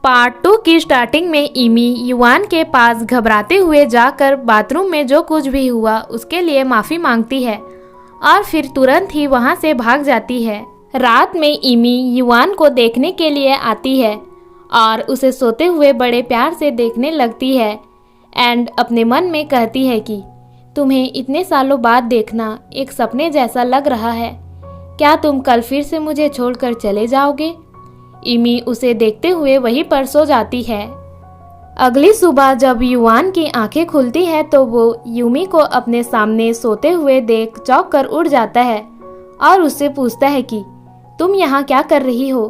Part 2 की starting में Emmy yuan के पास घबराते हुए जाकर बाथरूम में जो कुछ भी हुआ उसके लिए माफ़ी मांगती है और फिर तुरंत ही वहां से भाग जाती है। रात में इमी युआन को देखने के लिए आती है और उसे सोते हुए बड़े प्यार से देखने लगती है एंड अपने मन में कहती है कि तुम्हें इतने सालों बाद देखना एक सपने जैसा लग रहा है। क्या तुम कल फिर से मुझे छोड़कर चले जाओगे? इमी उसे देखते हुए वहीं पर सो जाती है। अगली सुबह जब युआन की आंखें खुलती है तो वो यूमी को अपने सामने सोते हुए देख चौंक कर उठ जाता है और उससे पूछता है कि तुम यहाँ क्या कर रही हो?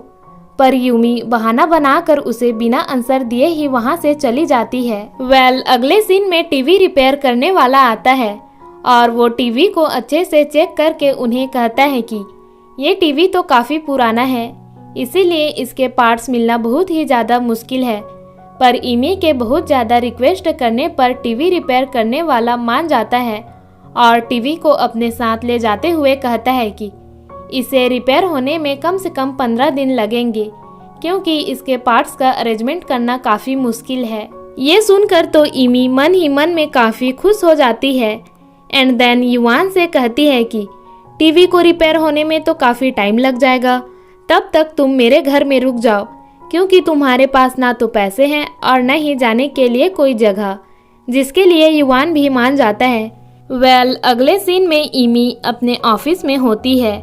पर यूमी बहाना बनाकर उसे बिना आंसर दिए ही वहाँ से चली जाती है। अगले सीन में टीवी रिपेयर करने वाला आता है और वो टीवी को अच्छे से चेक करके उन्हें कहता है कि ये टीवी तो काफ़ी पुराना है, इसीलिए इसके पार्ट्स मिलना बहुत ही ज़्यादा मुश्किल है। पर इमी के बहुत ज़्यादा रिक्वेस्ट करने पर टीवी रिपेयर करने वाला मान जाता है और टीवी को अपने साथ ले जाते हुए कहता है कि इसे रिपेयर होने में कम से कम 15 दिन लगेंगे क्योंकि इसके पार्ट्स का अरेंजमेंट करना काफ़ी मुश्किल है। ये सुनकर तो इमी मन ही मन में काफ़ी खुश हो जाती है एंड देन युआन से कहती है कि टीवी को रिपेयर होने में तो काफ़ी टाइम लग जाएगा, तब तक तुम मेरे घर में रुक जाओ क्योंकि तुम्हारे पास ना तो पैसे हैं और न ही जाने के लिए कोई जगह, जिसके लिए युआन भी मान जाता है। अगले सीन में इमी अपने ऑफिस में होती है,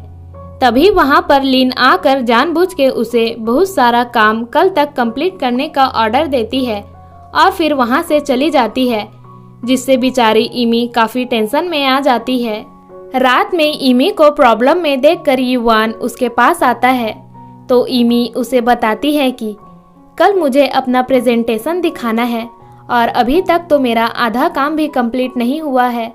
तभी वहां पर लिन आकर जानबूझ के उसे बहुत सारा काम कल तक कंप्लीट करने का ऑर्डर देती है और फिर वहां से चली जाती है, जिससे बेचारी इमी काफ़ी टेंशन में आ जाती है। रात में इमी को प्रॉब्लम में देखकर युआन उसके पास आता है तो इमी उसे बताती है कि कल मुझे अपना प्रेजेंटेशन दिखाना है और अभी तक तो मेरा आधा काम भी कंप्लीट नहीं हुआ है।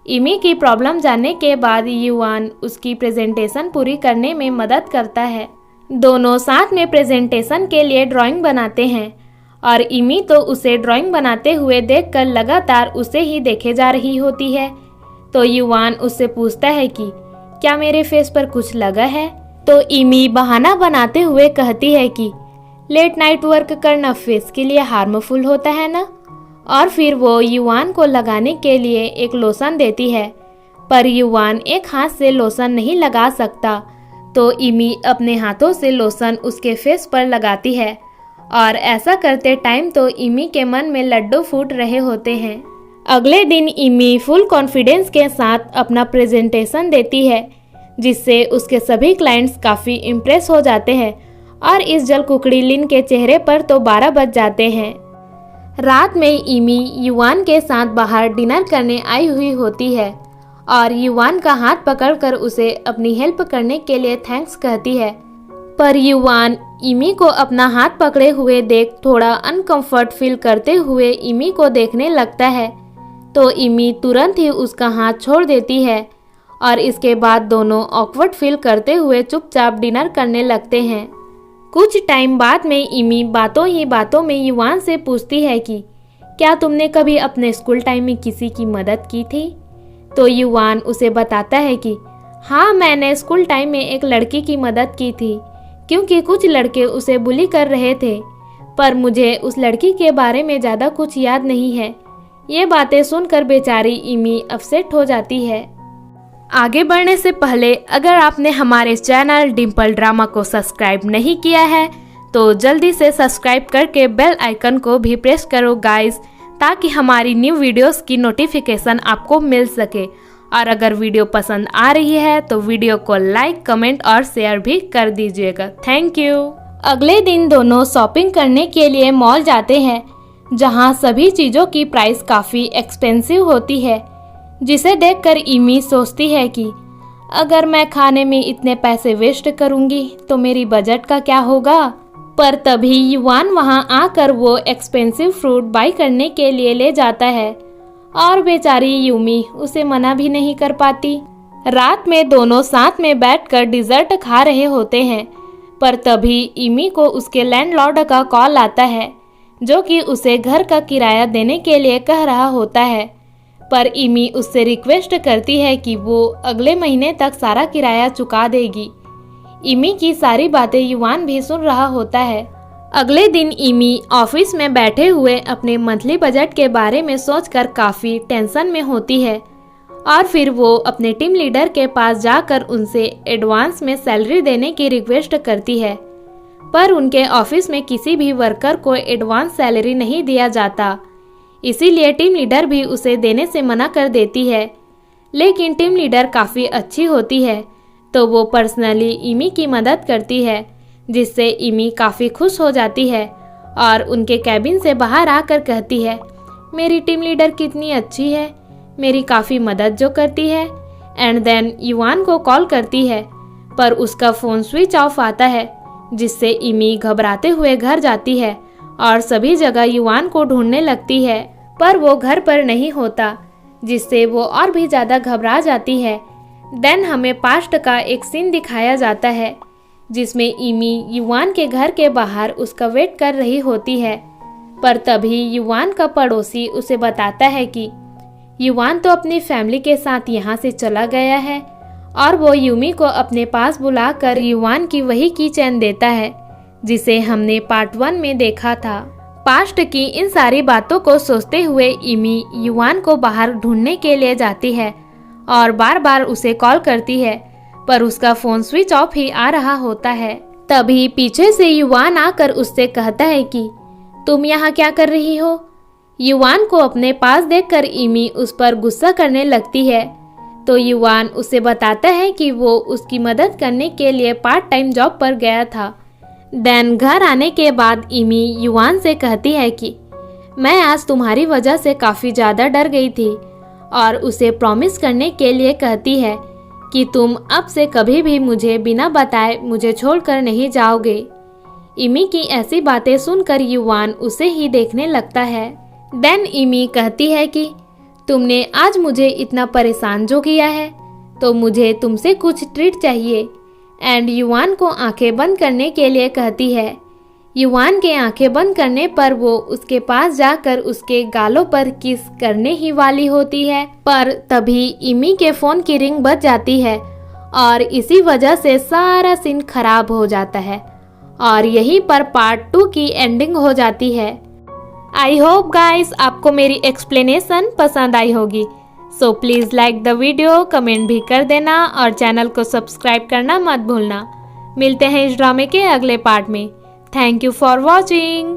इमी की प्रॉब्लम जानने के बाद युआन उसकी प्रेजेंटेशन पूरी करने में मदद करता है। दोनों साथ में प्रेजेंटेशन के लिए ड्राइंग बनाते हैं और इमी तो उसे ड्राइंग बनाते हुए देखकर लगातार उसे ही देखे जा रही होती है। तो युआन उससे पूछता है कि क्या मेरे फेस पर कुछ लगा है? तो इमी बहाना बनाते हुए कहती है कि लेट नाइट वर्क करना फेस के लिए हार्मफुल होता है ना। और फिर वो युआन को लगाने के लिए एक लोशन देती है, पर युआन एक हाथ से लोशन नहीं लगा सकता तो इमी अपने हाथों से लोशन उसके फेस पर लगाती है और ऐसा करते टाइम तो इमी के मन में लड्डू फूट रहे होते हैं। अगले दिन इमी फुल कॉन्फिडेंस के साथ अपना प्रेजेंटेशन देती है, जिससे उसके सभी क्लाइंट्स काफ़ी इम्प्रेस हो जाते हैं और इस जलकुकड़ी लिन के चेहरे पर तो 12 बज जाते हैं। रात में इमी युआन के साथ बाहर डिनर करने आई हुई होती है और युआन का हाथ पकड़कर उसे अपनी हेल्प करने के लिए थैंक्स कहती है, पर युआन इमी को अपना हाथ पकड़े हुए देख थोड़ा अनकंफर्ट फील करते हुए इमी को देखने लगता है तो इमी तुरंत ही उसका हाथ छोड़ देती है और इसके बाद दोनों ऑकवर्ड फील करते हुए चुपचाप डिनर करने लगते हैं। कुछ टाइम बाद में इमी बातों ही बातों में युआन से पूछती है कि क्या तुमने कभी अपने स्कूल टाइम में किसी की मदद की थी? तो युआन उसे बताता है कि हाँ, मैंने स्कूल टाइम में एक लड़की की मदद की थी क्योंकि कुछ लड़के उसे बुली कर रहे थे, पर मुझे उस लड़की के बारे में ज़्यादा कुछ याद नहीं है। ये बातें सुनकर बेचारी इमी अपसेट हो जाती है। आगे बढ़ने से पहले अगर आपने हमारे चैनल डिम्पल ड्रामा को सब्सक्राइब नहीं किया है तो जल्दी से सब्सक्राइब करके बेल आइकन को भी प्रेस करो गाइस, ताकि हमारी न्यू वीडियोस की नोटिफिकेशन आपको मिल सके। और अगर वीडियो पसंद आ रही है तो वीडियो को लाइक, कमेंट और शेयर भी कर दीजिएगा। Thank you. अगले दिन दोनों शॉपिंग करने के लिए मॉल जाते हैं, जहां सभी चीज़ों की प्राइस काफ़ी एक्सपेंसिव होती है, जिसे देखकर इमी सोचती है कि अगर मैं खाने में इतने पैसे वेस्ट करूंगी तो मेरी बजट का क्या होगा। पर तभी युआन वहां आकर वो एक्सपेंसिव फ्रूट बाई करने के लिए ले जाता है और बेचारी यूमी उसे मना भी नहीं कर पाती। रात में दोनों साथ में बैठकर डिजर्ट खा रहे होते हैं, पर तभी इमी को उसके लैंडलॉर्ड का कॉल आता है, जो कि उसे घर का किराया देने के लिए कह रहा होता है। पर इमी उससे रिक्वेस्ट करती है कि वो अगले महीने तक सारा किराया चुका देगी। इमी की सारी बातें युआन भी सुन रहा होता है अगले दिन इमी ऑफिस में बैठे हुए अपने मंथली बजट के बारे में सोचकर काफ़ी टेंशन में होती है और फिर वो अपने टीम लीडर के पास जाकर उनसे एडवांस में सैलरी देने की रिक्वेस्ट करती है, पर उनके ऑफिस में किसी भी वर्कर को एडवांस सैलरी नहीं दिया जाता, इसीलिए टीम लीडर भी उसे देने से मना कर देती है। लेकिन टीम लीडर काफ़ी अच्छी होती है तो वो पर्सनली इमी की मदद करती है, जिससे इमी काफ़ी खुश हो जाती है और उनके कैबिन से बाहर आकर कहती है, मेरी टीम लीडर कितनी अच्छी है, मेरी काफ़ी मदद जो करती है। एंड देन युवान को कॉल करती है, पर उसका फ़ोन स्विच ऑफ आता है, जिससे इमी घबराते हुए घर जाती है और सभी जगह युवान को ढूंढने लगती है, पर वो घर पर नहीं होता, जिससे वो और भी ज़्यादा घबरा जाती है। देन हमें पास्ट का एक सीन दिखाया जाता है, जिसमें इमी युवान के घर के बाहर उसका वेट कर रही होती है, पर तभी युवान का पड़ोसी उसे बताता है कि युवान तो अपनी फैमिली के साथ यहाँ से चला गया है, और वो यूमी को अपने पास बुलाकर युवान की वही की चेन देता है जिसे हमने पार्ट 1 में देखा था। पास्ट की इन सारी बातों को सोचते हुए इमी युवान को बाहर ढूंढने के लिए जाती है और बार बार उसे कॉल करती है, पर उसका फ़ोन स्विच ऑफ ही आ रहा होता है। तभी पीछे से युवान आकर उससे कहता है कि तुम यहाँ क्या कर रही हो। युवान को अपने पास देखकर इमी उस पर गुस्सा करने लगती है, तो युवान उसे बताता है कि वो उसकी मदद करने के लिए पार्ट टाइम जॉब पर गया था। देन घर आने के बाद इमी युवान से कहती है कि मैं आज तुम्हारी वजह से काफ़ी ज़्यादा डर गई थी, और उसे प्रॉमिस करने के लिए कहती है कि तुम अब से कभी भी मुझे बिना बताए मुझे छोड़कर नहीं जाओगे। इमी की ऐसी बातें सुनकर युवान उसे ही देखने लगता है। देन इमी कहती है कि तुमने आज मुझे इतना परेशान जो किया है, तो मुझे तुमसे कुछ ट्रीट चाहिए। एंड युवान को आंखें बंद करने के लिए कहती है। युवान के आंखें बंद करने पर वो उसके पास जाकर उसके गालों पर किस करने ही वाली होती है, पर तभी इमी के फ़ोन की रिंग बज जाती है और इसी वजह से सारा सीन खराब हो जाता है और यहीं पर पार्ट 2 की एंडिंग हो जाती है। आई होप गाइस आपको मेरी एक्सप्लेनेशन पसंद आई होगी। So please like the video, comment भी कर देना और चैनल को सब्सक्राइब करना मत भूलना। मिलते हैं इस ड्रामे के अगले पार्ट में। Thank you for watching.